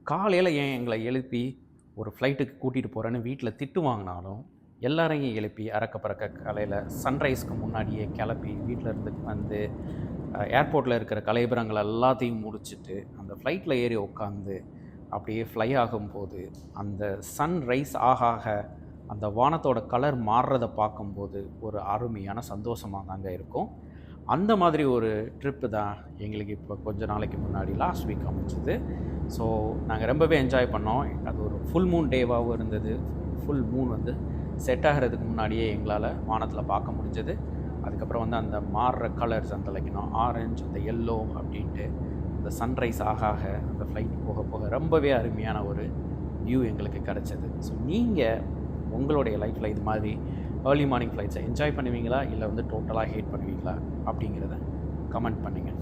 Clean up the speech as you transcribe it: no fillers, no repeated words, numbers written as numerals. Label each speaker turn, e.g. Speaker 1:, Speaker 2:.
Speaker 1: காலையில் ஏன் எங்களை எழுப்பி ஒரு ஃப்ளைட்டுக்கு கூட்டிகிட்டு போகிறேன்னு வீட்டில் திட்டு வாங்கினாலும் எல்லாரையும் எழுப்பி அறக்க பறக்க காலையில் சன்ரைஸ்க்கு முன்னாடியே கிளப்பி வீட்டில் இருந்து வந்து ஏர்போர்ட்டில் இருக்கிற கலைபுரங்கள் எல்லாத்தையும் முடிச்சுட்டு அந்த ஃப்ளைட்டில் ஏறி உட்காந்து அப்படியே ஃப்ளை ஆகும்போது அந்த சன்ரைஸ் ஆக அந்த வானத்தோட கலர் மாறுறதை பார்க்கும்போது ஒரு அருமையான சந்தோஷமாக தாங்க இருக்கும். அந்த மாதிரி ஒரு ட்ரிப்பு தான் எங்களுக்கு இப்போ கொஞ்ச நாளைக்கு முன்னாடி லாஸ்ட் வீக் அமைச்சிது. ஸோ நாங்கள் ரொம்பவே என்ஜாய் பண்ணோம். அது ஒரு ஃபுல் மூன் டேவாகவும் இருந்தது. ஃபுல் மூன் வந்து செட் ஆகிறதுக்கு முன்னாடியே எங்களால் வானத்தில் பார்க்க முடிஞ்சது. அதுக்கப்புறம் வந்து அந்த மாறுற கலர்ஸ், அந்த லைக்கணும் ஆரஞ்சு, அந்த எல்லோ அப்படின்ட்டு அந்த சன்ரைஸ் ஆக அந்த ஃப்ளைட் போக போக ரொம்பவே அருமையான ஒரு வியூ எங்களுக்கு கிடச்சிது. ஸோ நீங்கள் உங்களுடைய லைஃப்பில் இது மாதிரி ஏர்லி மார்னிங் ஃப்ளைட்ஸை என்ஜாய் பண்ணுவீங்களா, இல்லை வந்து டோட்டலாக ஹேட் பண்ணுவீங்களா அப்படிங்கிறத கமெண்ட் பண்ணுங்கள்.